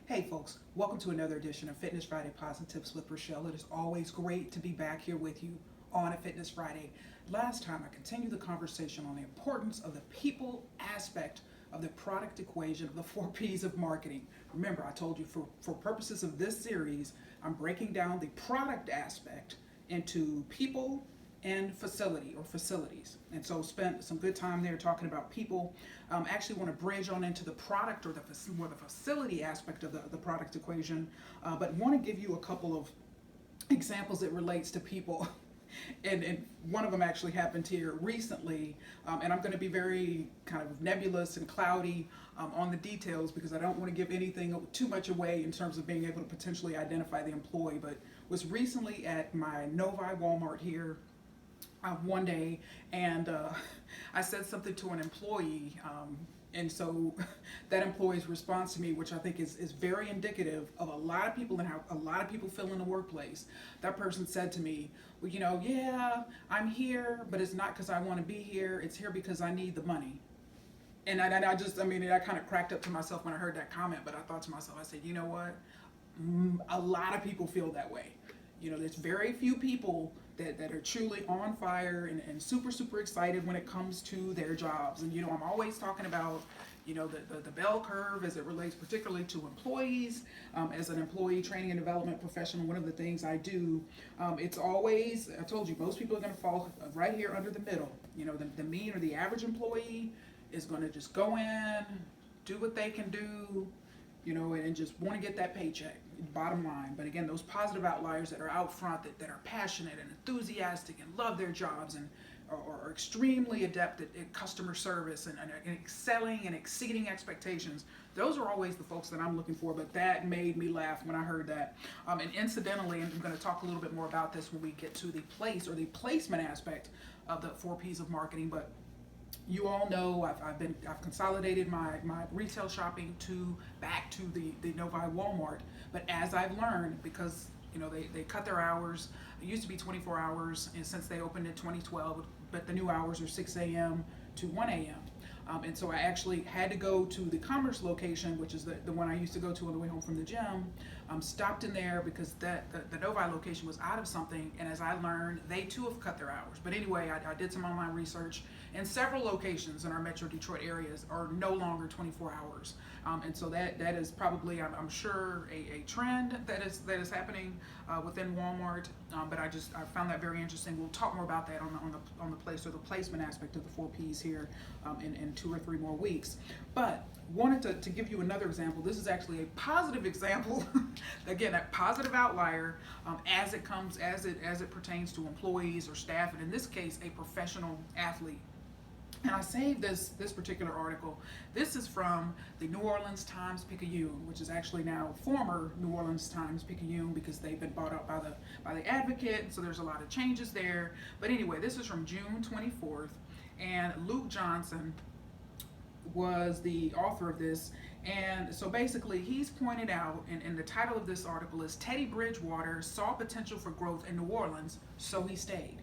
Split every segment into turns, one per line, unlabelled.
Hey folks, welcome to another edition of Fitness Friday Posi-TIPS with Rachelle. It is always great to be back here with you on a Fitness Friday. Last time I continued the conversation on the importance of the people aspect of the product equation of the 4 Ps of marketing. Remember, I told you for purposes of this series, I'm breaking down the product aspect into people and facility or facilities. And so spent some good time there talking about people. Actually want to bridge on into the product or the facility aspect of the product equation, but want to give you a couple of examples that relates to people. And one of them actually happened here recently, and I'm going to be very kind of nebulous and cloudy on the details because I don't want to give anything too much away in terms of being able to potentially identify the employee, but was recently at my Novi Walmart here one day, and I said something to an employee, and so that employee's response to me, which I think is very indicative of a lot of people and how a lot of people feel in the workplace. That person said to me, well, yeah, I'm here, but it's not because I want to be here. It's here because I need the money. And I kind of cracked up to myself when I heard that comment, but I thought to myself, I said, you know what? A lot of people feel that way. There's very few people that are truly on fire and super, super excited when it comes to their jobs. And, I'm always talking about, the bell curve as it relates particularly to employees. As an employee training and development professional, one of the things I do, it's always, I told you, most people are going to fall right here under the middle. The mean or the average employee is going to just go in, do what they can do, and just want to get that paycheck, bottom line. But again, those positive outliers that are out front, that are passionate and enthusiastic and love their jobs and are extremely adept at customer service and excelling and exceeding expectations, those are always the folks that I'm looking for. But that made me laugh when I heard that. And incidentally, and I'm going to talk a little bit more about this when we get to the place or the placement aspect of the 4 Ps of marketing, but you all know I've consolidated my retail shopping back to the Novi Walmart. But as I've learned, because they cut their hours, it used to be 24 hours, and since they opened in 2012, but the new hours are 6 a.m. to 1 a.m. And so I actually had to go to the Commerce location, which is the one I used to go to on the way home from the gym. Stopped in there because the Novi location was out of something, and as I learned, they too have cut their hours. But anyway, I did some online research, and several locations in our Metro Detroit areas are no longer 24 hours. And so that is probably, I'm sure, a trend that is happening within Walmart. But I found that very interesting. We'll talk more about that on the place or the placement aspect of the 4 Ps here in 2 or 3 more weeks. But wanted to give you another example. This is actually a positive example. Again, that positive outlier as it pertains to employees or staff, and in this case, a professional athlete. And I saved this particular article. This is from the New Orleans Times-Picayune, which is actually now former New Orleans Times-Picayune because they've been bought out by the Advocate, so there's a lot of changes there. But anyway, this is from June 24th, and Luke Johnson was the author of this. And so basically he's pointed out, and the title of this article is Teddy Bridgewater Saw Potential for Growth in New Orleans, So He Stayed.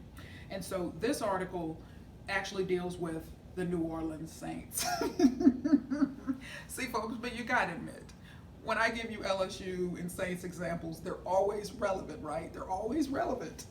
And so this article actually deals with the New Orleans Saints. See folks, but you gotta admit, when I give you LSU and Saints examples, they're always relevant, right? They're always relevant.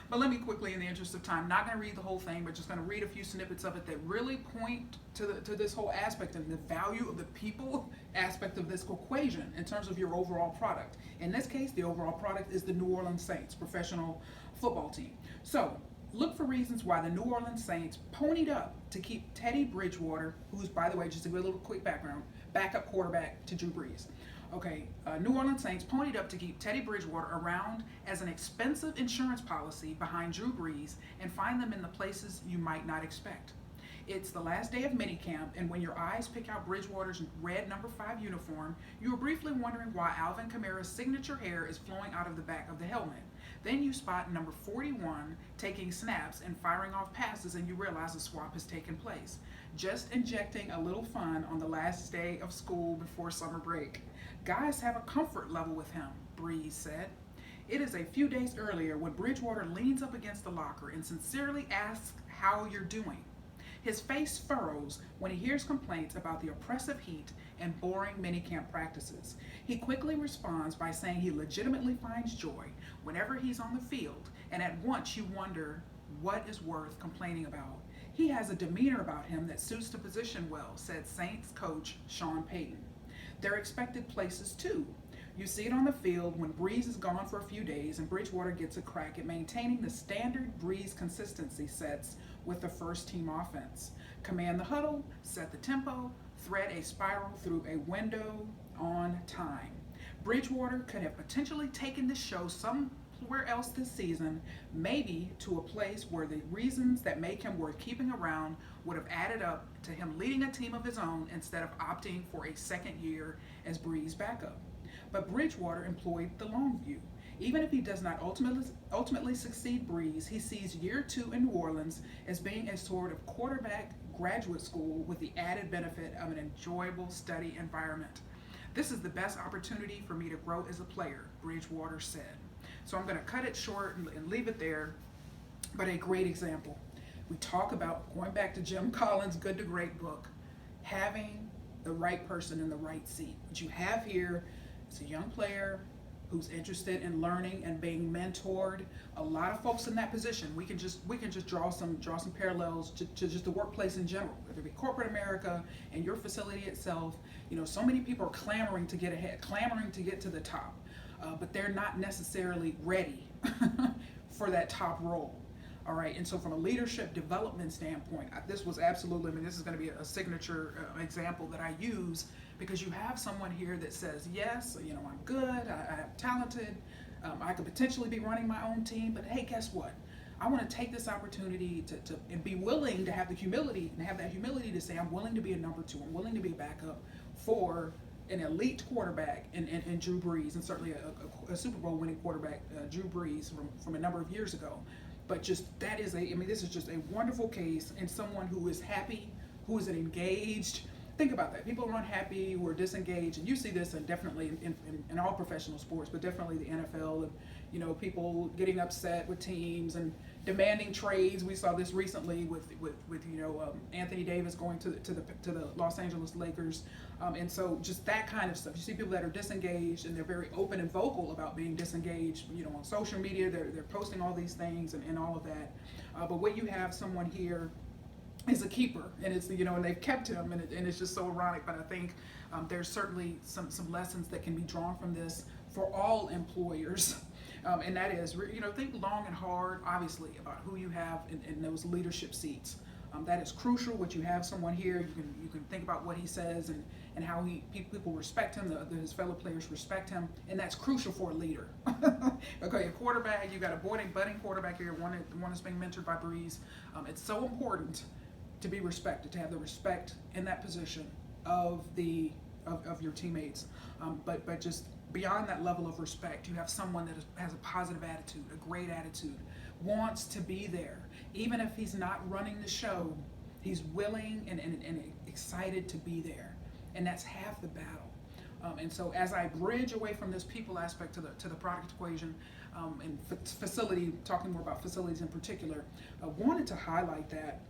But let me quickly, in the interest of time, not going to read the whole thing, but just going to read a few snippets of it that really point to this whole aspect and the value of the people aspect of this equation in terms of your overall product. In this case, the overall product is the New Orleans Saints professional football team. So look for reasons why the New Orleans Saints ponied up to keep Teddy Bridgewater, who's, by the way, just a little quick background, backup quarterback to Drew Brees. Okay, New Orleans Saints ponied up to keep Teddy Bridgewater around as an expensive insurance policy behind Drew Brees and find them in the places you might not expect. It's the last day of minicamp, and when your eyes pick out Bridgewater's red number 5 uniform, you are briefly wondering why Alvin Kamara's signature hair is flowing out of the back of the helmet. Then you spot number 41 taking snaps and firing off passes, and you realize a swap has taken place. Just injecting a little fun on the last day of school before summer break. Guys have a comfort level with him, Brees said. It is a few days earlier when Bridgewater leans up against the locker and sincerely asks how you're doing. His face furrows when he hears complaints about the oppressive heat and boring minicamp practices. He quickly responds by saying he legitimately finds joy whenever he's on the field, and at once you wonder what is worth complaining about. He has a demeanor about him that suits the position well, said Saints coach Sean Payton. They're expected places too. You see it on the field when Breeze is gone for a few days and Bridgewater gets a crack at maintaining the standard Breeze consistency sets with the first team offense. Command the huddle, set the tempo, thread a spiral through a window on time. Bridgewater could have potentially taken the show somewhere else this season, maybe to a place where the reasons that make him worth keeping around would have added up to him leading a team of his own instead of opting for a second year as Breeze backup. But Bridgewater employed the long view. Even if he does not ultimately succeed Breeze, he sees year 2 in New Orleans as being a sort of quarterback graduate school with the added benefit of an enjoyable study environment. This is the best opportunity for me to grow as a player, Bridgewater said. So I'm going to cut it short and leave it there, but a great example. We talk about, going back to Jim Collins' Good to Great book, having the right person in the right seat. What you have here is a young player who's interested in learning and being mentored. A lot of folks in that position, we can just draw some parallels to just the workplace in general, whether it be corporate America and your facility itself. So many people are clamoring to get ahead, clamoring to get to the top, but they're not necessarily ready for that top role. All right, and so from a leadership development standpoint, this was absolutely, this is going to be a signature example that I use, because you have someone here that says, yes, I'm good, I'm talented, I could potentially be running my own team, but hey, guess what? I want to take this opportunity to and be willing to have the humility, and have that humility to say, I'm willing to be a number 2, I'm willing to be a backup for an elite quarterback in Drew Brees, and certainly a Super Bowl winning quarterback, Drew Brees, from a number of years ago. But just this is just a wonderful case, and someone who is happy, who is engaged. Think about that. People are unhappy, who are disengaged, and you see this, and definitely in all professional sports, but definitely the NFL, and people getting upset with teams and demanding trades. We saw this recently with Anthony Davis going to the Los Angeles Lakers, and so just that kind of stuff. You see people that are disengaged, and they're very open and vocal about being disengaged. On social media, they're posting all these things and all of that. But what you have someone here is a keeper, and it's and they've kept him, and it's just so ironic. But I think there's certainly some lessons that can be drawn from this for all employers, and that is think long and hard, obviously, about who you have in those leadership seats. That is crucial. What you have someone here, you can think about what he says and how people respect him, his fellow players respect him, and that's crucial for a leader. Okay, a quarterback, you got a budding quarterback here, one that's being mentored by Breeze. It's so important to be respected, to have the respect in that position of your teammates, but just beyond that level of respect, you have someone that has a positive attitude, a great attitude, wants to be there, even if he's not running the show. He's willing and excited to be there, and that's half the battle. And so, as I bridge away from this people aspect to the product equation, and facility, talking more about facilities in particular, I wanted to highlight that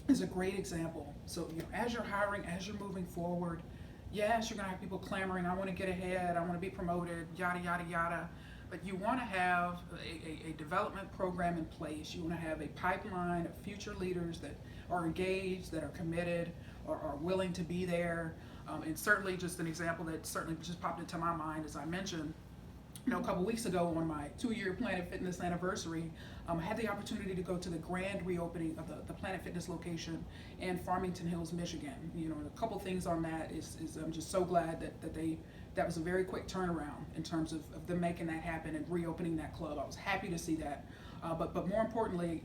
is a great example. So, as you're hiring, as you're moving forward, yes, you're going to have people clamoring, I want to get ahead, I want to be promoted, yada, yada, yada. But you want to have a development program in place. You want to have a pipeline of future leaders that are engaged, that are committed, or are willing to be there. And certainly just an example that certainly just popped into my mind, as I mentioned, a couple weeks ago on my 2-year Planet Fitness anniversary, I had the opportunity to go to the grand reopening of the Planet Fitness location in Farmington Hills, Michigan. A couple things on that is I'm just so glad that was a very quick turnaround in terms of them making that happen and reopening that club. I was happy to see that. But more importantly,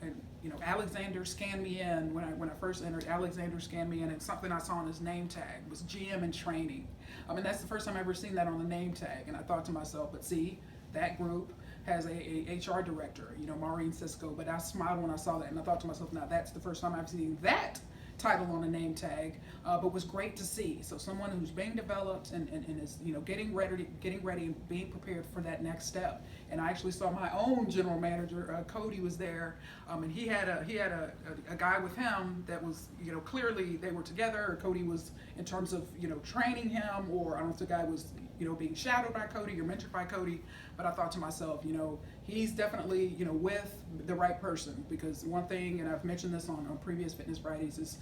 Alexander scanned me in when I first entered. Alexander scanned me in, and something I saw on his name tag was GM in training. That's the first time I've ever seen that on the name tag, and I thought to myself, but see, that group has a HR director, Maureen Cisco. But I smiled when I saw that, and I thought to myself, now that's the first time I've seen that title on a name tag, but was great to see. So someone who's being developed and is, you know, getting ready and being prepared for that next step. And I actually saw my own general manager, Cody, was there, and he had a guy with him that was, you know, clearly they were together. Or Cody was, in terms of, you know, training him, or I don't know if the guy was, you know, being shadowed by Cody or mentored by Cody. But I thought to myself, you know, he's definitely, you know, with the right person, because one thing, and I've mentioned this on previous Fitness Fridays, is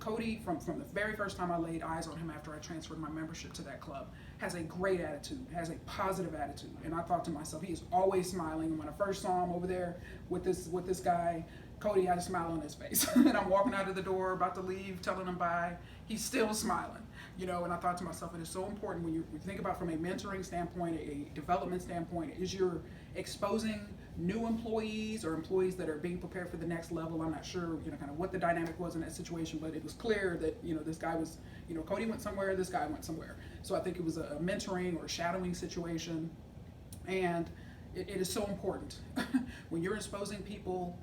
Cody, from the very first time I laid eyes on him after I transferred my membership to that club, has a great attitude, has a positive attitude. And I thought to myself, he is always smiling. And when I first saw him over there with this guy, Cody had a smile on his face. And I'm walking out of the door, about to leave, telling him bye. He's still smiling. You know, and I thought to myself, it is so important when you think about from a mentoring standpoint, a development standpoint, is you're exposing new employees or employees that are being prepared for the next level. I'm not sure, you know, kind of what the dynamic was in that situation, but it was clear that, you know, this guy was, you know, Cody went somewhere, this guy went somewhere. So I think it was a mentoring or shadowing situation. And it is so important when you're exposing people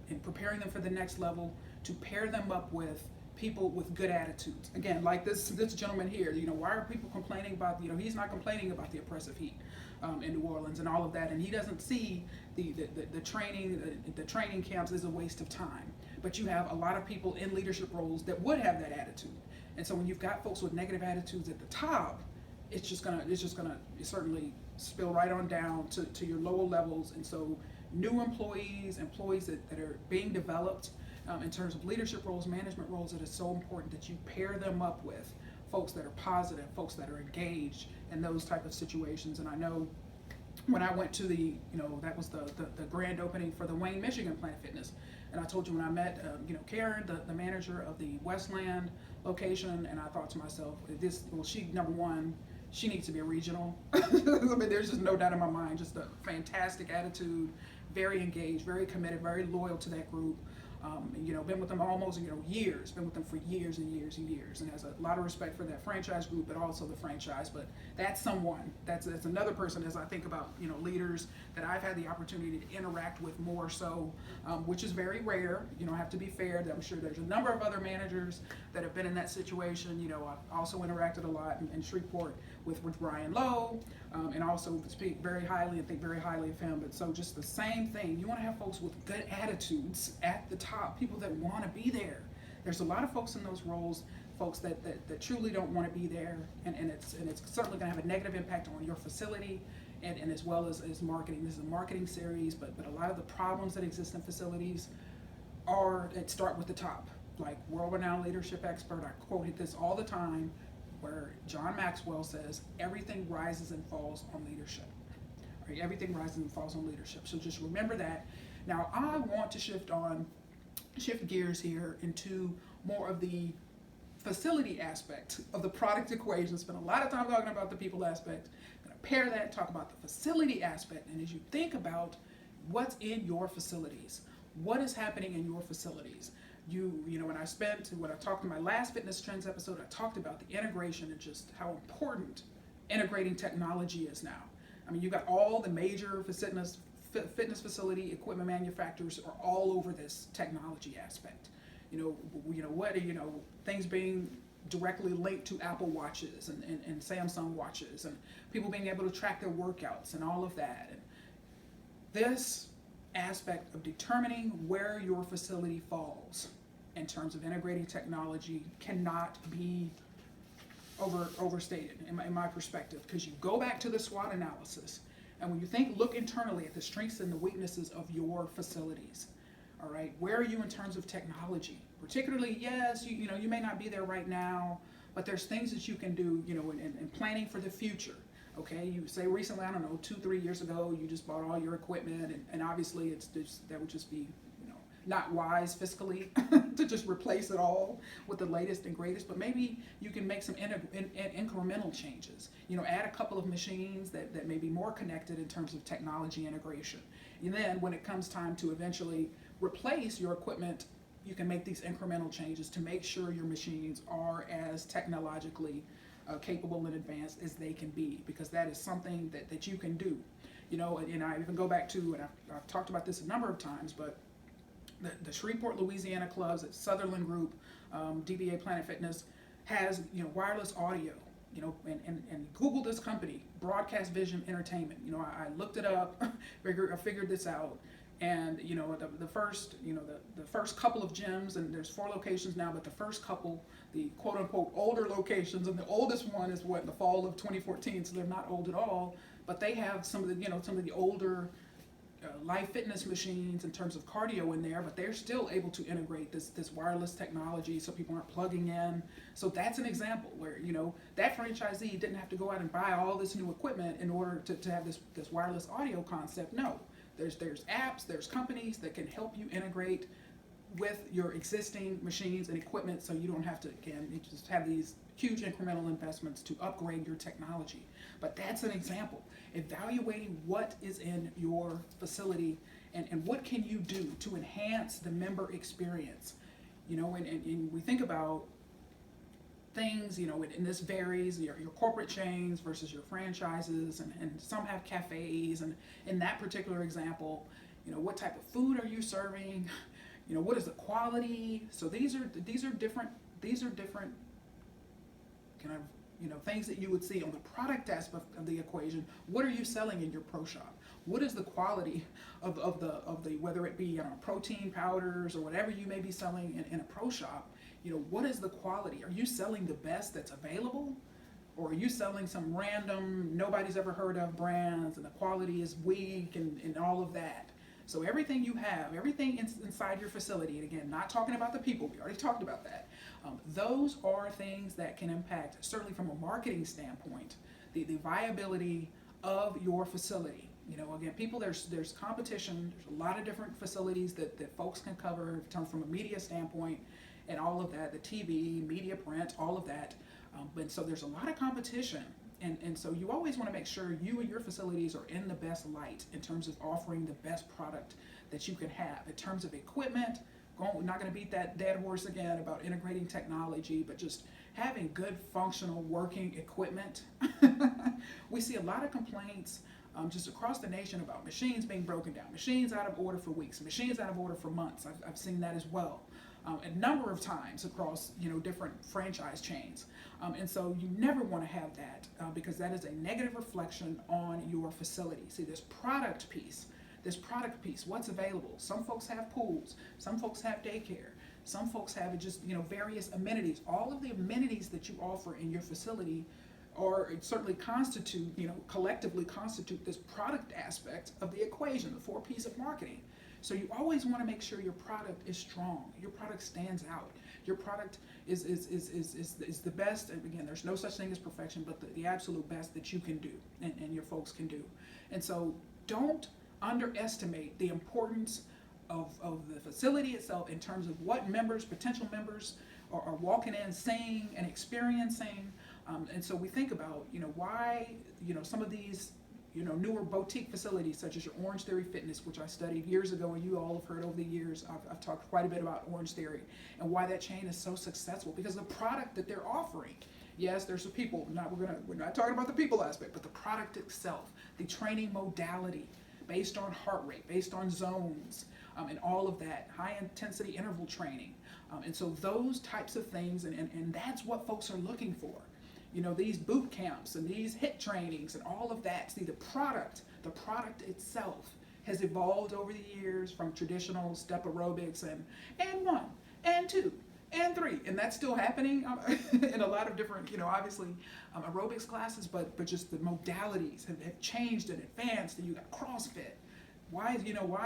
and preparing them for the next level, to pair them up with people with good attitudes. Again, like this gentleman here, you know, why are people complaining about, you know, he's not complaining about the oppressive heat in New Orleans and all of that, and he doesn't see the training camps as a waste of time. But you have a lot of people in leadership roles that would have that attitude. And so when you've got folks with negative attitudes at the top, it's just gonna certainly spill right on down to your lower levels. And so new employees that are being developed in terms of leadership roles, management roles, it is so important that you pair them up with folks that are positive, folks that are engaged in those type of situations. And I know when I went to the, you know, that was the grand opening for the Wayne, Michigan Planet Fitness. And I told you when I met, you know, Karen, the manager of the Westland location, and I thought to myself, she, number one, she needs to be a regional. I mean, there's just no doubt in my mind, just a fantastic attitude, very engaged, very committed, very loyal to that group. You know, been with them almost, you know, years, been with them for years and years and years, and has a lot of respect for that franchise group, but also the franchise. But that's that's another person, as I think about, you know, leaders that I've had the opportunity to interact with more so, which is very rare. You know, I have to be fair. I'm sure there's a number of other managers that have been in that situation. You know, I've also interacted a lot in Shreveport with Brian Lowe, and also speak very highly and think very highly of him. But so just the same thing, you want to have folks with good attitudes at the top, people that want to be there. There's a lot of folks in those roles, folks that truly don't want to be there, and it's certainly going to have a negative impact on your facility, and as well as marketing. This is a marketing series, but a lot of the problems that exist in facilities start with the top. Like world-renowned leadership expert, I quote this all the time, where John Maxwell says, everything rises and falls on leadership. Right? Everything rises and falls on leadership. So just remember that. Now I want to shift gears here into more of the facility aspect of the product equation. Spend a lot of time talking about the people aspect. I'm going to pair that, talk about the facility aspect. And as you think about what's in your facilities, what is happening in your facilities, you know, when I talked in my last Fitness Trends episode, I talked about the integration and just how important integrating technology is now. I mean, you've got all the major fitness facility equipment manufacturers are all over this technology aspect. You know, things being directly linked to Apple Watches and Samsung Watches, and people being able to track their workouts and all of that. And this aspect of determining where your facility falls in terms of integrating technology cannot be overstated in my perspective, because you go back to the SWOT analysis, and when you look internally at the strengths and the weaknesses of your facilities. All right, where are you in terms of technology? Particularly, yes, you know, you may not be there right now, but there's things that you can do, you know, in planning for the future. Okay, you say recently, I don't know, 2-3 years ago, you just bought all your equipment, and obviously that would just be, you know, not wise fiscally to just replace it all with the latest and greatest. But maybe you can make some incremental changes. You know, add a couple of machines that may be more connected in terms of technology integration. And then when it comes time to eventually replace your equipment, you can make these incremental changes to make sure your machines are as technologically capable and advanced as they can be, because that is something that you can do. You know, and I even go back to, and I've talked about this a number of times, but the Shreveport, Louisiana clubs at Sutherland Group, DBA Planet Fitness, has wireless audio. And Google this company, Broadcast Vision Entertainment. I looked it up, I figured this out, and the first couple of gyms, and there's 4 locations now, but the first couple, the quote unquote older locations, and the oldest one is the fall of 2014, so they're not old at all, but they have some of the older live fitness machines in terms of cardio in there, but they're still able to integrate this wireless technology so people aren't plugging in. So that's an example where that franchisee didn't have to go out and buy all this new equipment in order to have this wireless audio concept. No, there's apps, there's companies that can help you integrate with your existing machines and equipment, so you don't have to, again, you just have these huge incremental investments to upgrade your technology. But that's an example. Evaluating what is in your facility and what can you do to enhance the member experience. And we think about things, and this varies, your corporate chains versus your franchises, and some have cafes, and in that particular example, what type of food are you serving? What is the quality? So these are different kind of things that you would see on the product aspect of the equation. What are you selling in your pro shop? What is the quality of the whether it be protein powders or whatever you may be selling in a pro shop? What is the quality? Are you selling the best that's available, or are you selling some random nobody's ever heard of brands and the quality is weak and all of that? So everything you have, everything inside your facility, and again, not talking about the people, we already talked about that. Those are things that can impact, certainly from a marketing standpoint, the viability of your facility. Again, people, there's competition. There's a lot of different facilities that folks can cover from a media standpoint and all of that, the TV, media, print, all of that. But so there's a lot of competition. And so you always want to make sure you and your facilities are in the best light in terms of offering the best product that you can have. In terms of equipment, we're not going to beat that dead horse again about integrating technology, but just having good, functional, working equipment. We see a lot of complaints just across the nation about machines being broken down, machines out of order for weeks, machines out of order for months. I've seen that as well. A number of times across different franchise chains, and so you never want to have that because that is a negative reflection on your facility. See, this product piece, what's available? Some folks have pools, some folks have daycare, some folks have just various amenities. All of the amenities that you offer in your facility or certainly collectively constitute this product aspect of the equation, the 4Ps of marketing. So you always want to make sure your product is strong, your product stands out, your product is the best. And again, there's no such thing as perfection, but the absolute best that you can do and your folks can do. And so don't underestimate the importance of the facility itself in terms of what potential members are walking in, seeing and experiencing. And so we think about, why, some of these newer boutique facilities such as your Orange Theory Fitness, which I studied years ago, and you all have heard over the years. I've talked quite a bit about Orange Theory and why that chain is so successful, because the product that they're offering, yes, there's the people. We're not talking about the people aspect, but the product itself, the training modality based on heart rate, based on zones, and all of that, high intensity interval training. And so those types of things, and that's what folks are looking for. These boot camps and these HIIT trainings and all of that. See, the product itself has evolved over the years from traditional step aerobics and 1 and 2 and 3, and that's still happening in a lot of different, obviously aerobics classes, but just the modalities have changed and advanced. And you got CrossFit. Why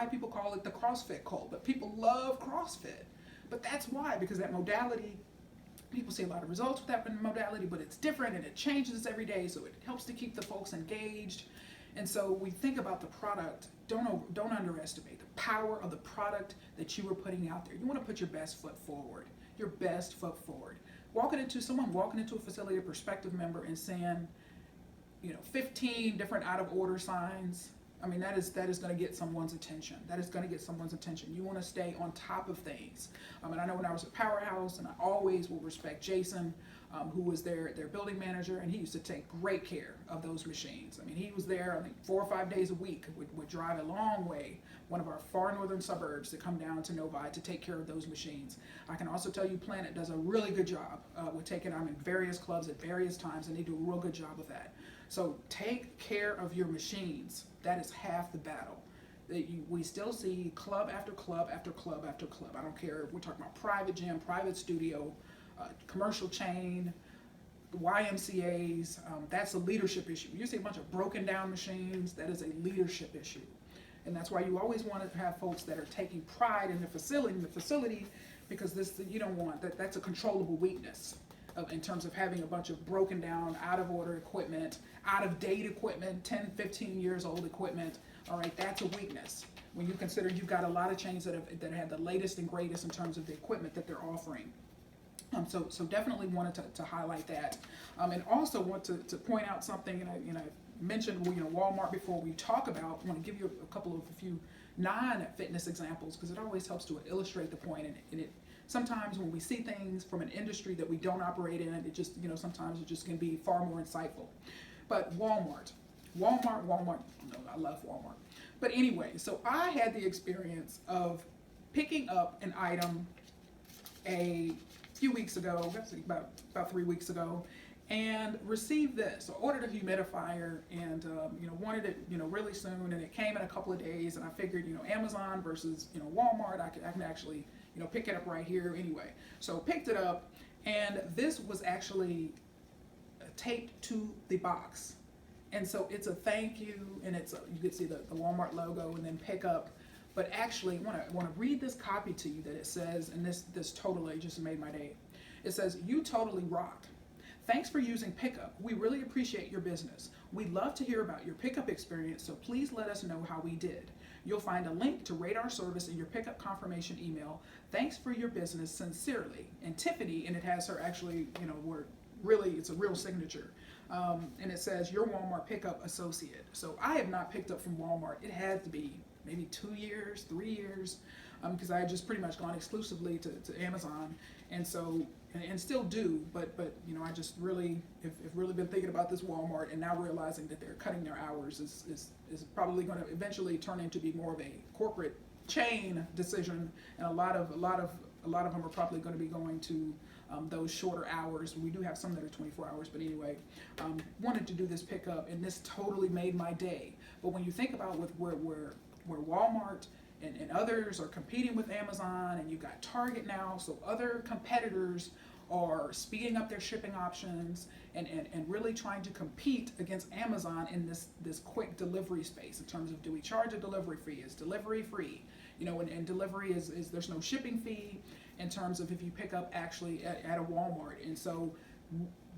people call it the CrossFit cult, but people love CrossFit. But that's why, because that modality, people see a lot of results with that modality, but it's different and it changes every day, so it helps to keep the folks engaged. And so we think about the product. Don't underestimate the power of the product that you are putting out there. You want to put your best foot forward. Your best foot forward. Walking into a facility, a prospective member, and saying, 15 different out of order signs. I mean, that is going to get someone's attention. That is going to get someone's attention. You want to stay on top of things. And I know when I was at Powerhouse, and I always will respect Jason, who was their building manager, and he used to take great care of those machines. I mean, he was there, I think, 4 or 5 days a week, would drive a long way, one of our far northern suburbs, to come down to Novi to take care of those machines. I can also tell you Planet does a really good job with taking them in various clubs at various times, and they do a real good job of that. So take care of your machines. That is half the battle. We still see club after club after club after club. I don't care if we're talking about private gym, private studio, commercial chain, YMCAs. That's a leadership issue. You see a bunch of broken down machines. That is a leadership issue. And that's why you always want to have folks that are taking pride in the facility, because you don't want that. That's a controllable weakness in terms of having a bunch of broken down, out of order equipment, out of date equipment, 10, 15 years old equipment. All right, that's a weakness. When you consider you've got a lot of chains that have the latest and greatest in terms of the equipment that they're offering. So definitely wanted to highlight that, and also want to point out something. And I mentioned Walmart before. We talk about. I want to give you a few non-fitness examples, because it always helps to illustrate the point. And it sometimes when we see things from an industry that we don't operate in, it just sometimes it just can be far more insightful. But Walmart. No, I love Walmart. But anyway, so I had the experience of picking up an item a few weeks ago, about 3 weeks ago, and received this. So I ordered a humidifier, and wanted it really soon, and it came in a couple of days. And I figured Amazon versus Walmart, I can actually pick it up right here anyway. So picked it up, and this was actually taped to the box. And so it's a thank you, and you can see the Walmart logo, and then pick up. But actually, I want to read this copy to you that it says, and this totally just made my day. It says, "You totally rock. Thanks for using Pickup. We really appreciate your business. We'd love to hear about your pickup experience, so please let us know how we did. You'll find a link to rate our service in your pickup confirmation email. Thanks for your business, sincerely." And Tiffany, and it has her actually, where really it's a real signature. And it says, "Your Walmart pickup associate." So I have not picked up from Walmart. It had to be maybe 2 years, 3 years, because I had just pretty much gone exclusively to Amazon, and so and still do, but I just really have really been thinking about this Walmart, and now realizing that they're cutting their hours is probably going to eventually turn into be more of a corporate chain decision, and a lot of them are probably going to be going to those shorter hours. We do have some that are 24 hours, but anyway, wanted to do this pickup, and this totally made my day. But when you think about where Walmart and others are competing with Amazon, and you've got Target now, so other competitors are speeding up their shipping options and really trying to compete against Amazon in this quick delivery space in terms of, do we charge a delivery fee? Is delivery free? And delivery is there's no shipping fee in terms of if you pick up actually at a Walmart. And so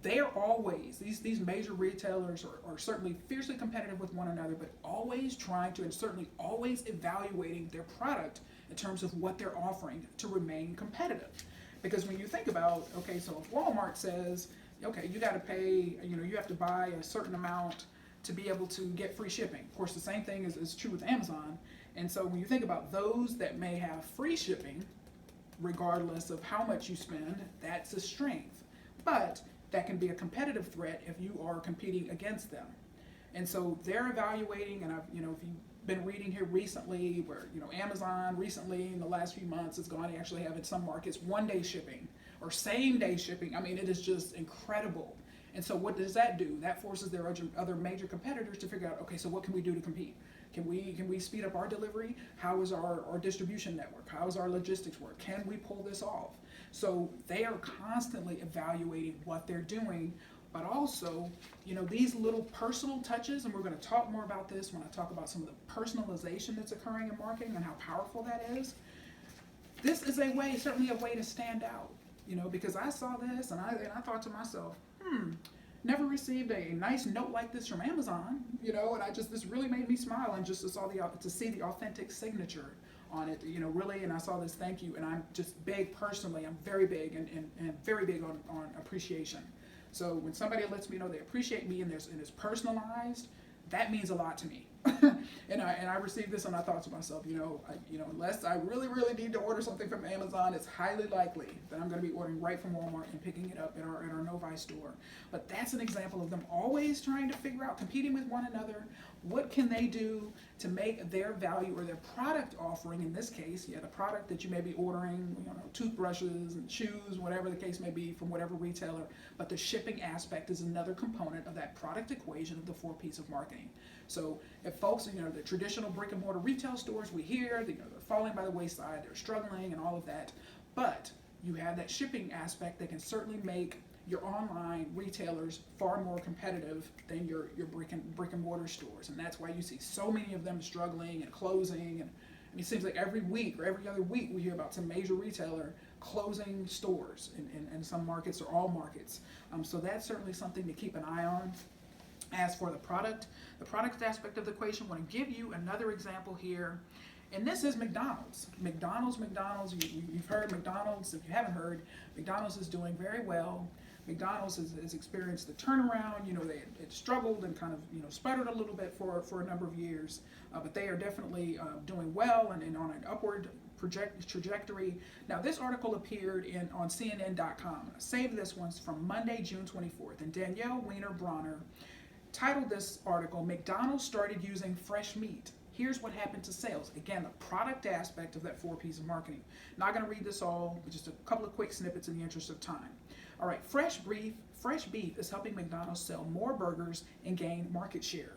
they are always, these major retailers are certainly fiercely competitive with one another, but always trying to, and certainly always evaluating their product in terms of what they're offering to remain competitive. Because when you think about, okay, so if Walmart says, okay, you got to pay, you have to buy a certain amount to be able to get free shipping. Of course, the same thing is true with Amazon. And so when you think about those that may have free shipping, regardless of how much you spend, that's a strength. But that can be a competitive threat if you are competing against them. And so they're evaluating, and if you've been reading here recently where, Amazon recently in the last few months is going to actually have in some markets 1-day shipping or same-day shipping. I mean, it is just incredible. And so what does that do? That forces their other major competitors to figure out, okay, so what can we do to compete? Can we speed up our delivery? How is our distribution network? How is our logistics work? Can we pull this off? So they are constantly evaluating what they're doing, but also, these little personal touches, and we're going to talk more about this when I talk about some of the personalization that's occurring in marketing and how powerful that is. This is certainly a way to stand out, because I saw this and I thought to myself, never received a nice note like this from Amazon, and this really made me smile, and just to see the authentic signature on it, really, and I saw this thank you, and I'm just big personally, I'm very big and very big on appreciation. So when somebody lets me know they appreciate me and it's personalized, that means a lot to me. And I received this and I thought to myself, unless I really, really need to order something from Amazon, it's highly likely that I'm going to be ordering right from Walmart and picking it up in our Novi store. But that's an example of them always trying to figure out, competing with one another, what can they do to make their value or their product offering, in this case, the product that you may be ordering, toothbrushes and shoes, whatever the case may be from whatever retailer, but the shipping aspect is another component of that product equation of the 4 P's of marketing. So if folks, the traditional brick and mortar retail stores, we hear, they're falling by the wayside, they're struggling and all of that, but you have that shipping aspect that can certainly make your online retailers far more competitive than your brick and mortar stores, and that's why you see so many of them struggling and closing. And it seems like every week or every other week we hear about some major retailer closing stores in some markets or all markets. So that's certainly something to keep an eye on. As for the product aspect of the equation, I want to give you another example here. And this is McDonald's. McDonald's, you've heard McDonald's. If you haven't heard, McDonald's is doing very well. McDonald's has experienced the turnaround. It struggled and kind of, sputtered a little bit for a number of years. But they are definitely doing well and on an upward trajectory. Now, this article appeared on CNN.com. I saved this one from Monday, June 24th. And Danielle Weiner-Bronner titled this article, "McDonald's Started Using Fresh Meat. Here's what happened to sales." Again, the product aspect of that 4 P's of marketing. Not going to read this all, but just a couple of quick snippets in the interest of time. All right, fresh beef is helping McDonald's sell more burgers and gain market share.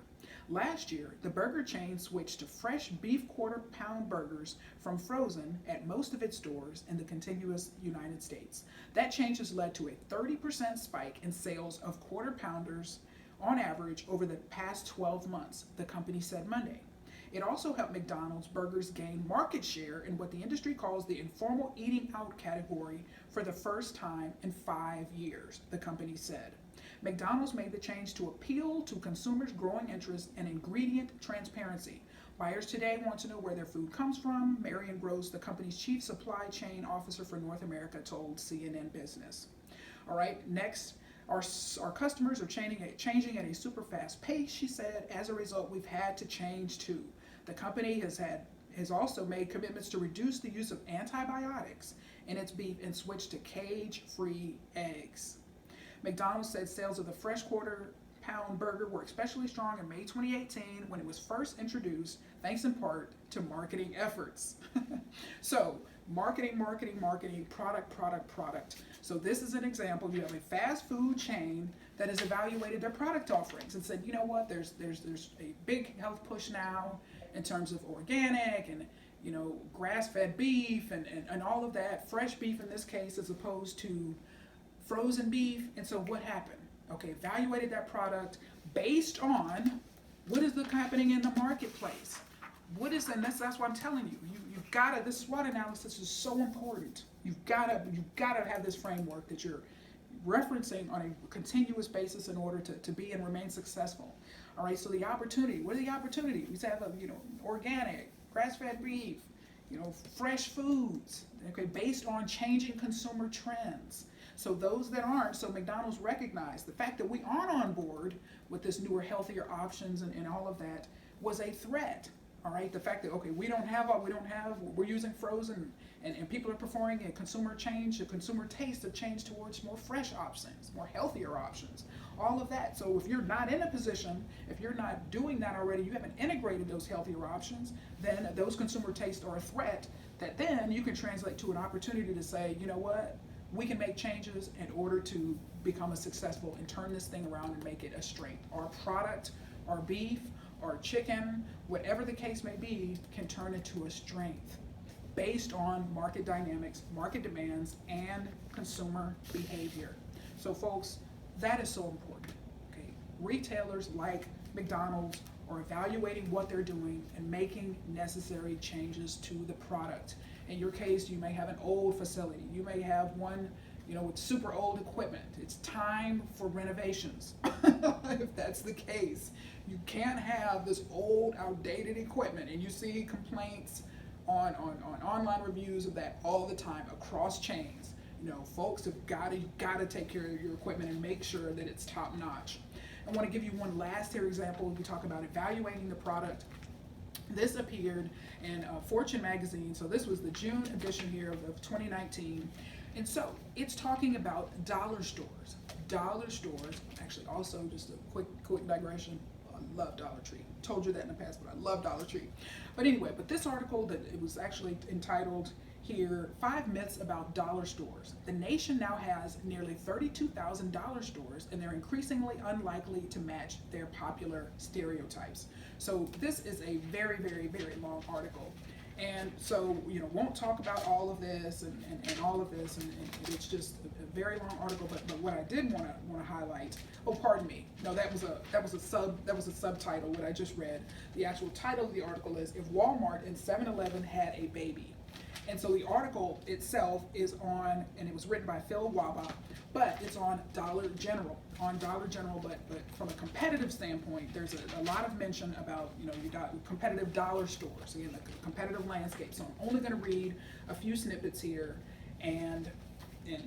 Last year, the burger chain switched to fresh beef quarter-pound burgers from frozen at most of its stores in the contiguous United States. That change has led to a 30% spike in sales of quarter-pounders on average over the past 12 months, the company said Monday. It also helped McDonald's burgers gain market share in what the industry calls the informal eating out category for the first time in 5 years, the company said. McDonald's made the change to appeal to consumers' growing interest in ingredient transparency. Buyers today want to know where their food comes from, Marion Gross, the company's chief supply chain officer for North America, told CNN Business. All right, next. Our customers are changing at a super fast pace, she said. As a result, we've had to change too. The company has also made commitments to reduce the use of antibiotics in its beef and switch to cage-free eggs. McDonald's said sales of the fresh quarter-pound burger were especially strong in May 2018 when it was first introduced, thanks in part to marketing efforts. So, marketing, product. So this is an example. You have a fast food chain that has evaluated their product offerings and said, you know what, there's a big health push now in terms of organic and grass-fed beef and all of that, fresh beef in this case as opposed to frozen beef. And so what happened? Okay, evaluated that product based on what is happening in the marketplace. And that's what I'm telling you. You've got to, this SWOT analysis is so important. You've got to have this framework that you're referencing on a continuous basis in order to be and remain successful. All right, so the opportunity, what are the opportunities? We have, organic, grass-fed beef, fresh foods, okay, based on changing consumer trends. So those that aren't, so McDonald's recognized the fact that we aren't on board with this newer, healthier options and all of that was a threat. All right, the fact that, okay, we're using frozen and people are performing a consumer change, a consumer taste of change towards more fresh options, more healthier options, all of that. So if you're not in a position, if you're not doing that already, you haven't integrated those healthier options, then those consumer tastes are a threat that then you can translate to an opportunity to say, you know what, we can make changes in order to become successful and turn this thing around and make it a strength. Our product, our beef, our chicken, whatever the case may be, can turn into a strength based on market dynamics, market demands, and consumer behavior. So folks, that is so important. Okay, retailers like McDonald's are evaluating what they're doing and making necessary changes to the product. In your case, you may have an old facility. You may have one, with super old equipment. It's time for renovations. If that's the case, you can't have this old, outdated equipment. And you see complaints on online reviews of that all the time across chains. Folks have got to take care of your equipment and make sure that it's top notch. I want to give you one last here example. We talk about evaluating the product. This appeared in Fortune magazine. So this was the June edition here of 2019. And so it's talking about dollar stores. Dollar stores, actually also just a quick digression. I love Dollar Tree. Told you that in the past, but I love Dollar Tree. But anyway, but this article that it was actually entitled here, 5 Myths About Dollar Stores. The nation now has nearly 32,000 dollar stores, and they're increasingly unlikely to match their popular stereotypes. So this is a very, very, very long article. And so, won't talk about all of this and all of this, and it's just a very long article. But what I did want to highlight. Oh, pardon me. No, that was a subtitle. What I just read. The actual title of the article is "If Walmart and 7-Eleven Had a Baby." And so the article itself is on, and it was written by Phil Waba, but it's on Dollar General. But from a competitive standpoint, there's a lot of mention about, you got competitive dollar stores, again, the competitive landscape. So I'm only going to read a few snippets here, and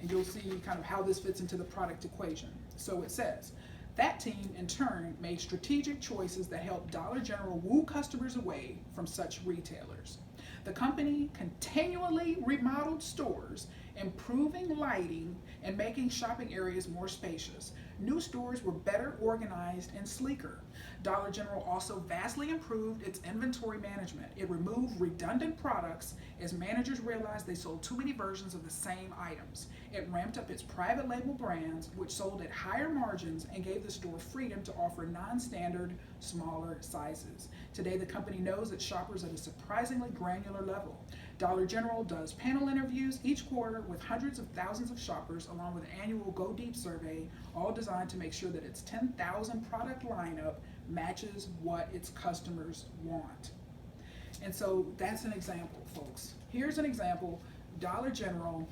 you'll see kind of how this fits into the product equation. So it says, that team, in turn, made strategic choices that helped Dollar General woo customers away from such retailers. The company continually remodeled stores, improving lighting and making shopping areas more spacious. New stores were better organized and sleeker. Dollar General also vastly improved its inventory management. It removed redundant products as managers realized they sold too many versions of the same items. It ramped up its private label brands, which sold at higher margins, and gave the store freedom to offer non-standard, smaller sizes. Today, the company knows its shoppers at a surprisingly granular level. Dollar General does panel interviews each quarter with hundreds of thousands of shoppers, along with an annual Go Deep survey, all designed to make sure that its 10,000 product lineup matches what its customers want. And so that's an example, folks. Here's an example. Dollar General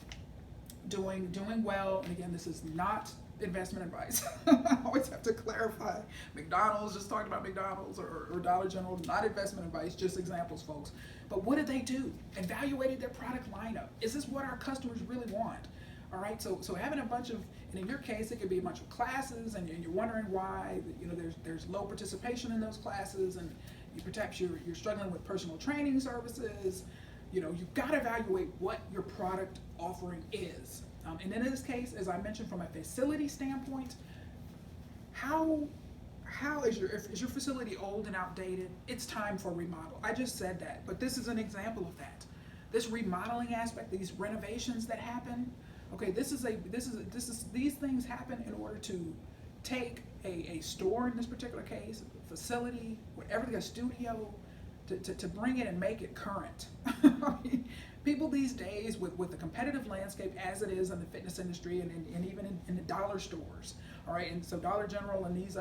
doing well, and again, this is not investment advice. I always have to clarify. McDonald's, just talking about McDonald's or Dollar General, not investment advice, just examples, folks. But what did they do? Evaluated their product lineup. Is this what our customers really want? All right, so having a bunch of, and in your case, it could be a bunch of classes, and you're wondering why, there's low participation in those classes, and perhaps you're struggling with personal training services. You've got to evaluate what your product offering is. And in this case, as I mentioned, from a facility standpoint, how is your facility old and outdated? It's time for remodel. I just said that, but this is an example of that. This remodeling aspect, these renovations that happen. Okay, these things happen in order to take a store, in this particular case, a facility, whatever, a studio, to bring it and make it current. I mean, people these days, with the competitive landscape as it is in the fitness industry and even in the dollar stores, all right, and so Dollar General and these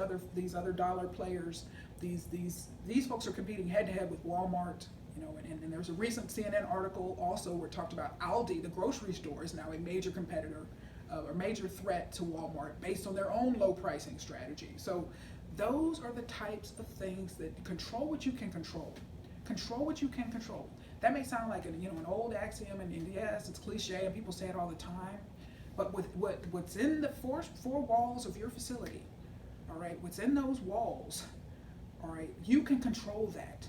other dollar players, these folks are competing head to head with Walmart, and there's a recent CNN article also where it talked about Aldi, the grocery store, is now a major competitor, a major threat to Walmart based on their own low pricing strategy. So those are the types of things that control what you can control. Control what you can control. That may sound like an old axiom, and yes, it's cliche, and people say it all the time. But with what's in the four walls of your facility, all right, what's in those walls, all right, you can control that.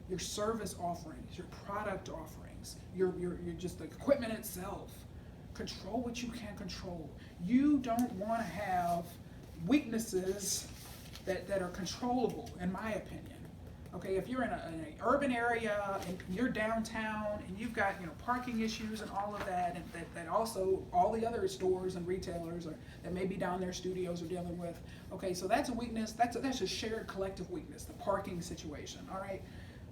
Your service offerings, your product offerings, your just the equipment itself. Control what you can control. You don't want to have weaknesses that are controllable, in my opinion. Okay, if you're in an urban area and you're downtown and you've got parking issues and all of that, and that also all the other stores and retailers that may be down there, studios are dealing with. Okay, so that's a weakness. That's a shared collective weakness, the parking situation. All right,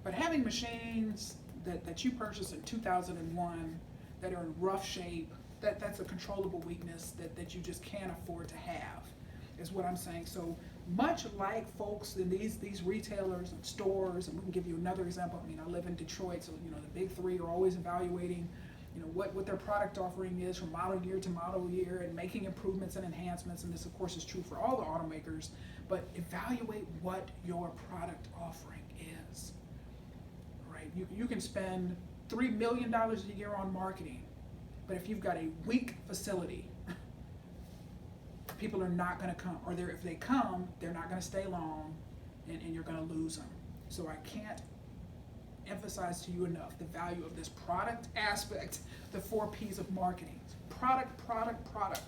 but having machines that you purchased in 2001 that are in rough shape, that's a controllable weakness that you just can't afford to have, is what I'm saying. So much like folks in these retailers and stores, and we can give you another example. I mean, I live in Detroit, so the big three are always evaluating what their product offering is from model year to model year, and making improvements and enhancements. And this, of course, is true for all the automakers. But evaluate what your product offering is. Right? You can spend $3 million a year on marketing, but if you've got a weak facility, people are not going to come, or if they come, they're not going to stay long, and you're going to lose them. So I can't emphasize to you enough the value of this product aspect, the 4 P's of marketing. Product, product, product.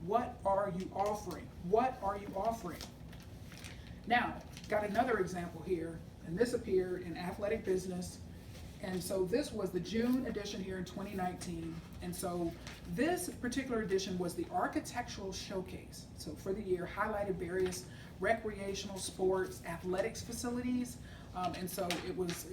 What are you offering? What are you offering? Now, got another example here, and this appeared in Athletic Business. And so this was the June edition here in 2019. And so this particular edition was the architectural showcase. So for the year, highlighted various recreational sports, athletics facilities. And so it was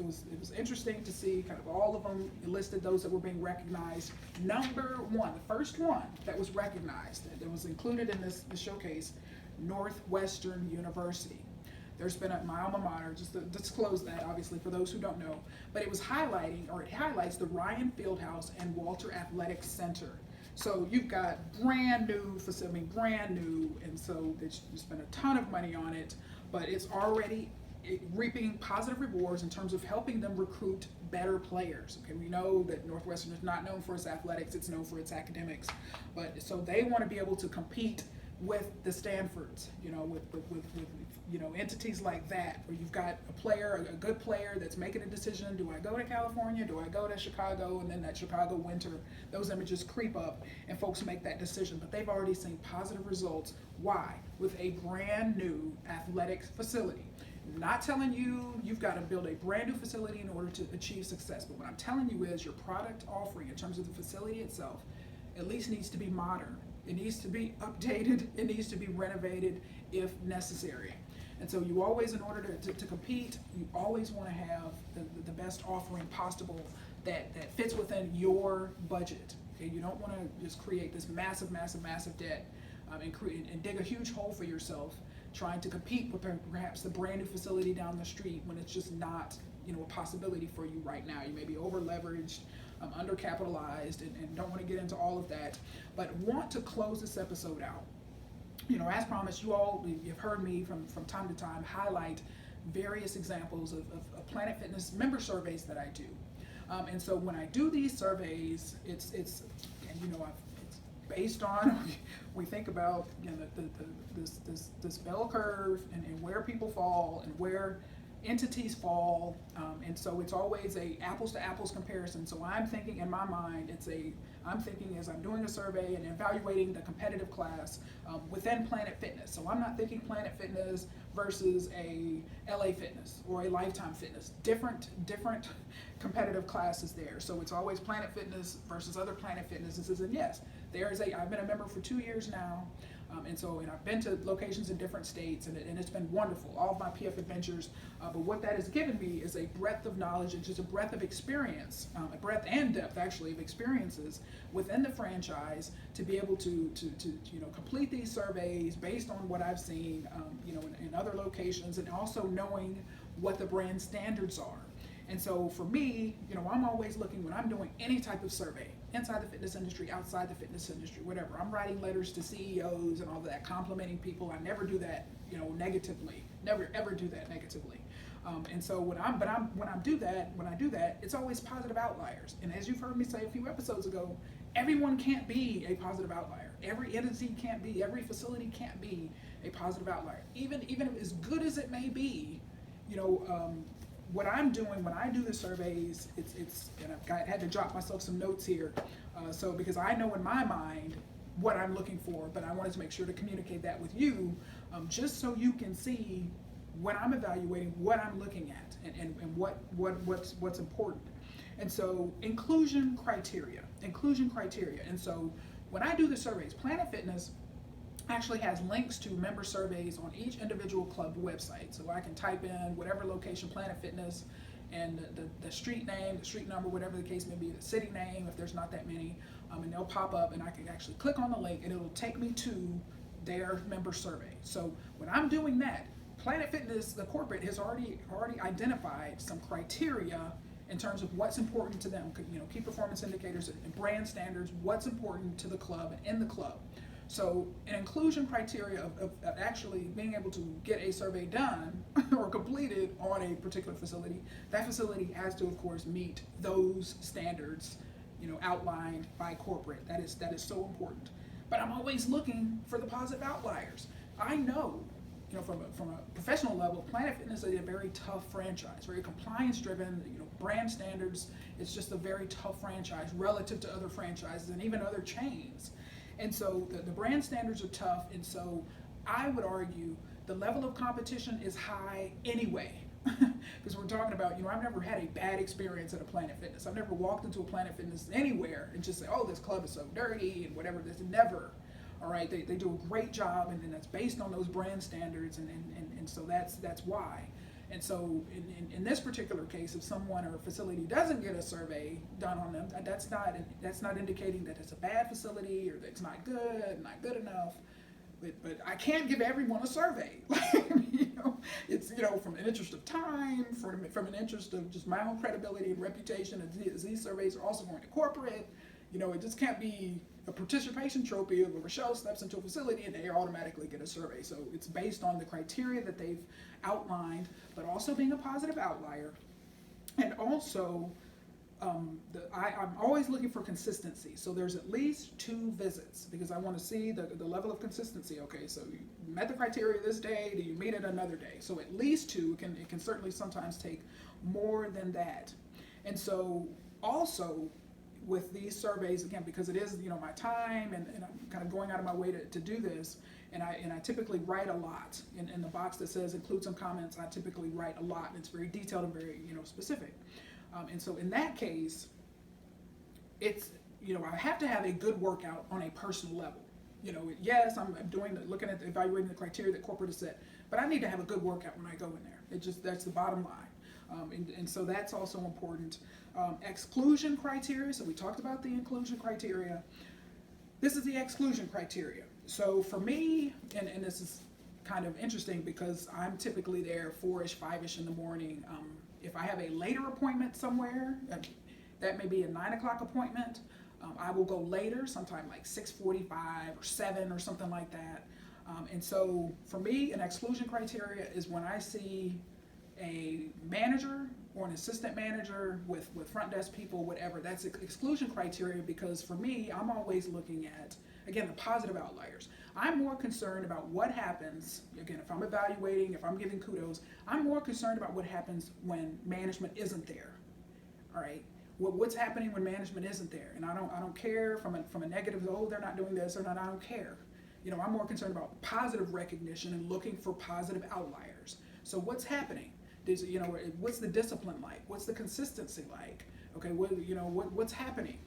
interesting to see kind of all of them listed, those that were being recognized. Number one, the first one that was recognized, that was included in this showcase, Northwestern University. There's been my alma mater, just to disclose that, obviously, for those who don't know, but it highlights the Ryan Fieldhouse and Walter Athletic Center. So you've got brand new facility, brand new, and so there's been a ton of money on it, but it's already reaping positive rewards in terms of helping them recruit better players. Okay, we know that Northwestern is not known for its athletics, it's known for its academics, but so they want to be able to compete with the Stanfords, with entities like that, where you've got a good player that's making a decision, do I go to California, do I go to Chicago, and then that Chicago winter, those images creep up and folks make that decision, but they've already seen positive results. Why? With a brand new athletics facility. Not telling you you've got to build a brand new facility in order to achieve success, but what I'm telling you is your product offering in terms of the facility itself at least needs to be modern. It needs to be updated, it needs to be renovated if necessary. And so you always, in order to compete, you always want to have the best offering possible that fits within your budget. Okay, you don't want to just create this massive debt and dig a huge hole for yourself trying to compete with perhaps the brand new facility down the street when it's just not a possibility for you right now. You may be over leveraged, undercapitalized, and don't want to get into all of that, but want to close this episode out. As promised, you've heard me from time to time highlight various examples of Planet Fitness member surveys that I do. And so when I do these surveys, it's based on, we think about this bell curve and where people fall and where entities fall, and so it's always a apples to apples comparison. So I'm thinking in my mind, I'm thinking as I'm doing a survey and evaluating the competitive class within Planet Fitness. So I'm not thinking Planet Fitness versus a LA Fitness or a Lifetime Fitness. Different competitive classes there. So it's always Planet Fitness versus other Planet Fitnesses. And yes, I've been a member for 2 years now. And I've been to locations in different states, and it's been wonderful, all of my PF adventures. But what that has given me is a breadth of knowledge and just a breadth of experience, a breadth and depth actually of experiences within the franchise to be able to complete these surveys based on what I've seen, in other locations, and also knowing what the brand standards are. And so for me, I'm always looking when I'm doing any type of survey, inside the fitness industry, outside the fitness industry, whatever. I'm writing letters to CEOs and all that, complimenting people. I never do that, negatively. Never ever do that negatively. And so when I do that, it's always positive outliers. And as you've heard me say a few episodes ago, everyone can't be a positive outlier. Every entity can't be, every facility can't be a positive outlier. Even if as good as it may be, what I'm doing when I do the surveys, and I've had to jot myself some notes here, because I know in my mind what I'm looking for, but I wanted to make sure to communicate that with you, just so you can see when I'm evaluating what I'm looking at and what's important. And so inclusion criteria. And so when I do the surveys, Planet Fitness actually has links to member surveys on each individual club website. So I can type in whatever location, Planet Fitness, and the street name, the street number, whatever the case may be, the city name, if there's not that many, and they'll pop up, and I can actually click on the link and it'll take me to their member survey. So when I'm doing that, Planet Fitness, the corporate, has already identified some criteria in terms of what's important to them, key performance indicators and brand standards, what's important to the club and in the club. So an inclusion criteria of actually being able to get a survey done or completed on a particular facility, that facility has to, of course, meet those standards, outlined by corporate. That is so important. but I'm always looking for the positive outliers. I know, from a professional level, Planet Fitness is a very tough franchise, very compliance driven, brand standards. It's just a very tough franchise relative to other franchises and even other chains. And so the brand standards are tough, and so I would argue the level of competition is high anyway. Because we're talking about, I've never had a bad experience at a Planet Fitness. I've never walked into a Planet Fitness anywhere and just say, oh, this club is so dirty and whatever. This never. All right, they do a great job, and then that's based on those brand standards, and so that's why. And so in this particular case, if someone or a facility doesn't get a survey done on them, that's not indicating that it's a bad facility or that it's not good enough. But I can't give everyone a survey. It's from an interest of time, from an interest of just my own credibility and reputation. As these surveys are also going to corporate, it just can't be a participation trophy of where Rachelle steps into a facility and they automatically get a survey. So it's based on the criteria that they've outlined, but also being a positive outlier, and also. I'm always looking for consistency. So there's at least 2 visits because I want to see the level of consistency. Okay, so you met the criteria this day, do you meet it another day? So at least 2, it can certainly sometimes take more than that. And so also with these surveys, again, because it is, my time and I'm kind of going out of my way to do this, and I typically write a lot. In the box that says include some comments, I typically write a lot, and it's very detailed and very, specific. And so in that case, it's, I have to have a good workout on a personal level. Yes, I'm looking at evaluating the criteria that corporate has set, but I need to have a good workout when I go in there. That's the bottom line. And so that's also important. Exclusion criteria, so we talked about the inclusion criteria. This is the exclusion criteria. So for me, and this is kind of interesting because I'm typically there 4-ish, 5-ish in the morning. If I have a later appointment somewhere, that may be a 9 o'clock appointment, I will go later, sometime like 6:45 or 7 or something like that. And so for me, an exclusion criteria is when I see a manager or an assistant manager with front desk people, whatever. That's exclusion criteria because for me, I'm always looking at, again, the positive outliers. I'm more concerned about what happens, again, if I'm evaluating, if I'm giving kudos, I'm more concerned about what happens when management isn't there, all right? What's happening when management isn't there? And I don't care from a negative, oh, they're not doing this or not, I don't care. I'm more concerned about positive recognition and looking for positive outliers. So what's happening? What's the discipline like? What's the consistency like? Okay, what's happening?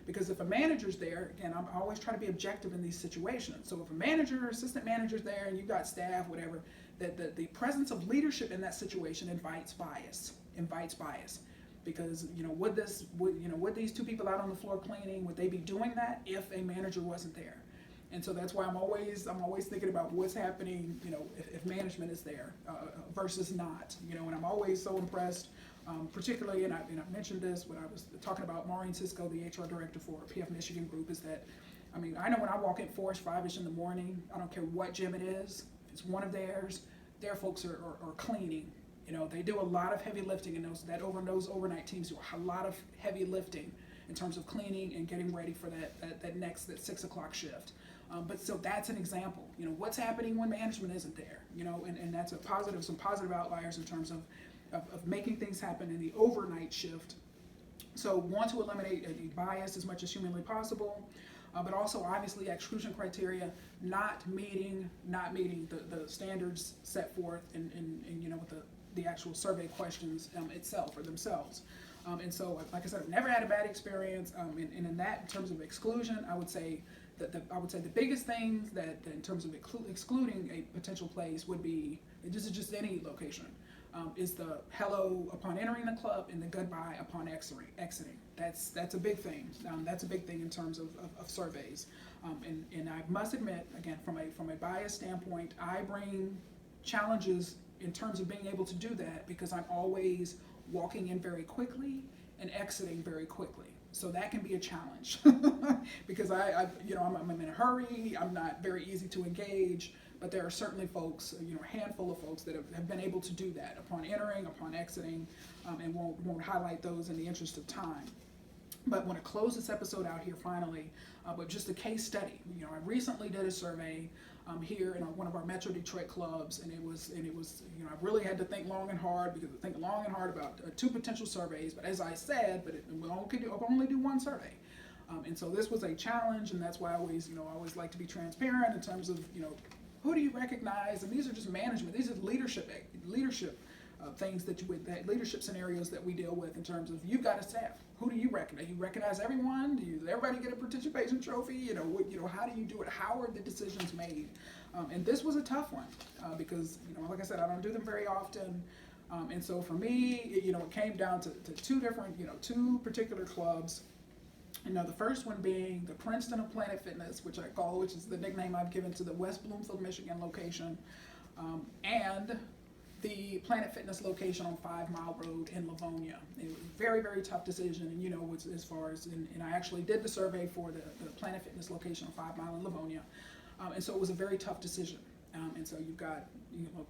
Because if a manager's there, again, I'm always trying to be objective in these situations. So if a manager or assistant manager's there and you've got staff, whatever, that the presence of leadership in that situation invites bias. Because, would these 2 people out on the floor cleaning, would they be doing that if a manager wasn't there? And so that's why I'm always thinking about what's happening, if management is there versus not, and I'm always so impressed. Particularly, and I mentioned this when I was talking about Maureen Cisco, the HR director for PF Michigan Group, is that, I know when I walk in 4-ish, 5-ish in the morning, I don't care what gym it is, if it's one of theirs, their folks are cleaning. They do a lot of heavy lifting, and those overnight teams do a lot of heavy lifting in terms of cleaning and getting ready for that next 6 o'clock shift. But so that's an example. What's happening when management isn't there? And that's some positive outliers in terms of making things happen in the overnight shift. So want to eliminate a bias as much as humanly possible, but also obviously exclusion criteria, not meeting the standards set forth in with the actual survey questions itself or themselves. And so, like I said, I've never had a bad experience. And in that, in terms of exclusion, I would say the biggest things that in terms of excluding a potential place would be, this is just any location, is the hello upon entering the club and the goodbye upon exiting. That's a big thing. That's a big thing in terms of surveys. And I must admit, again, from a bias standpoint, I bring challenges in terms of being able to do that because I'm always walking in very quickly and exiting very quickly. So that can be a challenge because I'm in a hurry. I'm not very easy to engage, but there are certainly folks, a handful of folks that have been able to do that upon entering, upon exiting, and won't highlight those in the interest of time. But I want to close this episode out here finally with just a case study. I recently did a survey here in one of our Metro Detroit clubs, and it was I really had to think long and hard about 2 potential surveys. But as I said, we'll only do 1 survey. And so this was a challenge, and that's why I always like to be transparent in terms of, who do you recognize? And these are just management. These are leadership things that leadership scenarios that we deal with in terms of you've got a staff. Who do you recognize? You recognize everyone? Does everybody get a participation trophy? How do you do it? How are the decisions made? And this was a tough one because, like I said, I don't do them very often. And so for me, it came down to 2 different, 2 particular clubs. The first one being the Princeton of Planet Fitness, which is the nickname I've given to the West Bloomfield, Michigan location, and the Planet Fitness location on 5 Mile Road in Livonia. It was a very, very tough decision, and as far as, and I actually did the survey for the Planet Fitness location on 5 Mile in Livonia, and so it was a very tough decision. And so you've got,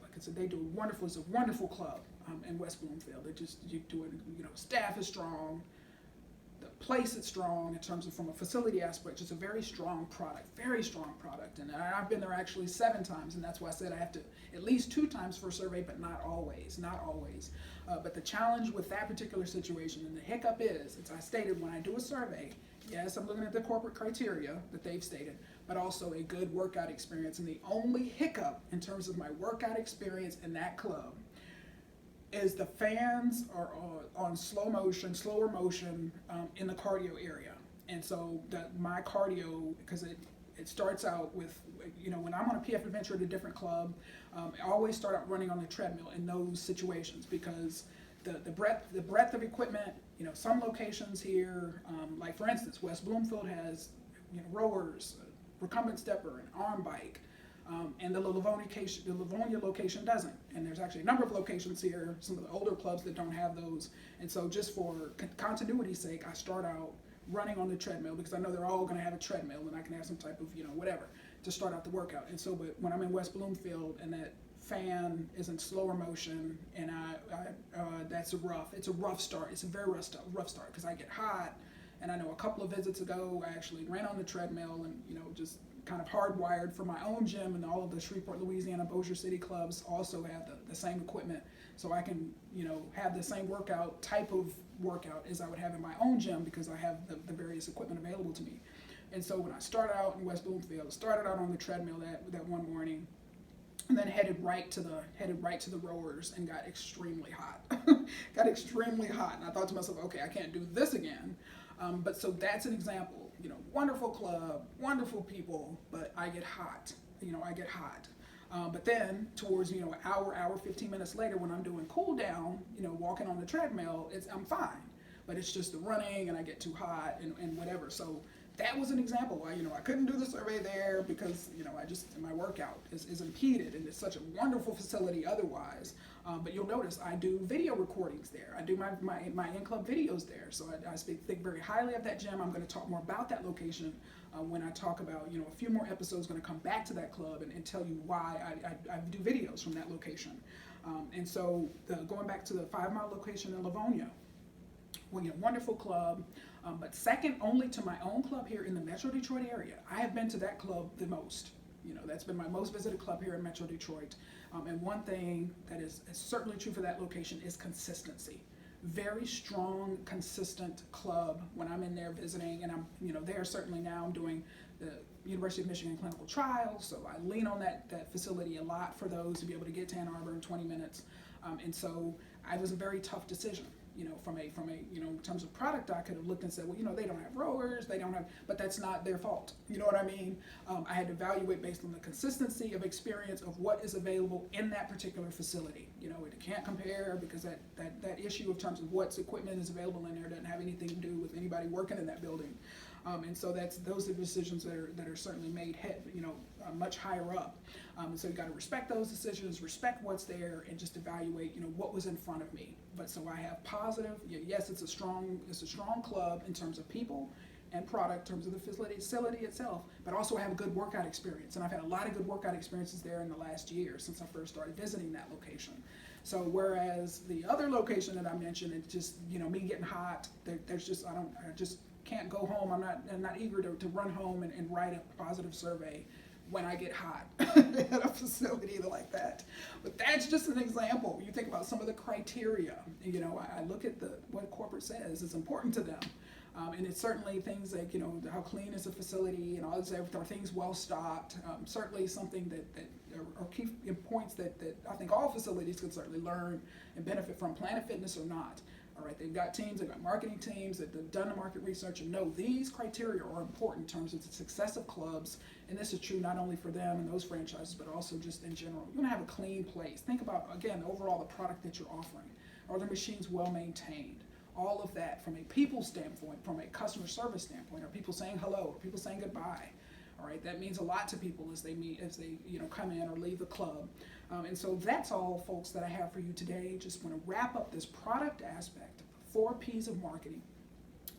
like I said, they do it's a wonderful club in West Bloomfield. You do it, staff is strong. The place is strong in terms of from a facility aspect. It's a very strong product, and I've been there actually 7 times, and that's why I said I have to at least 2 times for a survey, but not always. But the challenge with that particular situation and the hiccup is, as I stated, when I do a survey, yes, I'm looking at the corporate criteria that they've stated, but also a good workout experience. And the only hiccup in terms of my workout experience in that club is the fans are on slower motion in the cardio area. And so my cardio, because it starts out with, when I'm on a PF adventure at a different club, I always start out running on the treadmill in those situations because the breadth of equipment, some locations here, like for instance, West Bloomfield has, rowers, recumbent stepper, an arm bike. And the Livonia location doesn't. And there's actually a number of locations here, some of the older clubs that don't have those. And so just for continuity's sake, I start out running on the treadmill because I know they're all going to have a treadmill and I can have some type of, whatever, to start out the workout. And so, but when I'm in West Bloomfield and that fan is in slower motion and it's a rough start. It's a very rough start because I get hot. And I know a couple of visits ago, I actually ran on the treadmill and, just kind of hardwired for my own gym, and all of the Shreveport, Louisiana, Bossier City clubs also have the same equipment. So I can, have the same type of workout as I would have in my own gym because I have the various equipment available to me. And so when I started out in West Bloomfield, started out on the treadmill that one morning, and then headed right to the rowers and got extremely hot. And I thought to myself, okay, I can't do this again. But so that's an example. Wonderful club, wonderful people, but I get hot. But then towards, an hour, 15 minutes later when I'm doing cool down, walking on the treadmill, I'm fine. But it's just the running and I get too hot and whatever. So that was an example why, I couldn't do the survey there because, my workout is impeded, and it's such a wonderful facility otherwise. But you'll notice I do video recordings there. I do my in-club videos there. So I think very highly of that gym. I'm going to talk more about that location when I talk about, a few more episodes going to come back to that club and tell you why I do videos from that location. And so going back to the 5 Mile location in Livonia, wonderful club, but second only to my own club here in the Metro Detroit area. I have been to that club the most. That's been my most visited club here in Metro Detroit. And one thing that is certainly true for that location is consistency. Very strong, consistent club when I'm in there visiting, and I'm, there certainly now I'm doing the University of Michigan clinical trials, so I lean on that facility a lot for those to be able to get to Ann Arbor in 20 minutes. And so it was a very tough decision. From a in terms of product, I could have looked and said, well, they don't have rowers, but that's not their fault. You know what I mean? I had to evaluate based on the consistency of experience of what is available in that particular facility. It can't compare because that issue of terms of what's equipment is available in there doesn't have anything to do with anybody working in that building. And so those are decisions that are certainly made much higher up. So you got to respect those decisions, respect what's there, and just evaluate what was in front of me. But so I have positive. Yes, it's a strong club in terms of people and product, in terms of the facility itself. But also I have a good workout experience, and I've had a lot of good workout experiences there in the last year since I first started visiting that location. So whereas the other location that I mentioned, it's just me getting hot. can't go home. I'm not eager to run home and write a positive survey when I get hot at a facility like that. But that's just an example. You think about some of the criteria. You know, I look at what corporate says is important to them. And it's certainly things like, you know, how clean is the facility and all this, are things well stocked. Certainly something that are key points that I think all facilities can certainly learn and benefit from, Planet Fitness or not. All right, they've got teams, they've got marketing teams that have done the market research and know these criteria are important in terms of the success of clubs. And this is true not only for them and those franchises, but also just in general. You want to have a clean place. Think about, again, overall the product that you're offering. Are the machines well maintained? All of that from a people standpoint, from a customer service standpoint. Are people saying hello? Are people saying goodbye? All right, that means a lot to people as they come in or leave the club. And so that's all, folks, that I have for you today. Just want to wrap up this product aspect, 4 P's of marketing.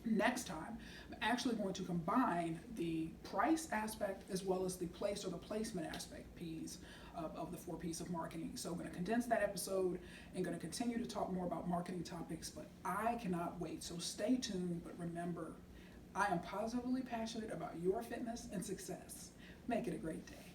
Next time, I'm actually going to combine the price aspect as well as the place or the placement aspect, P's, of the 4 P's of marketing. So I'm going to condense that episode and going to continue to talk more about marketing topics, but I cannot wait. So stay tuned, but remember, I am positively passionate about your fitness and success. Make it a great day.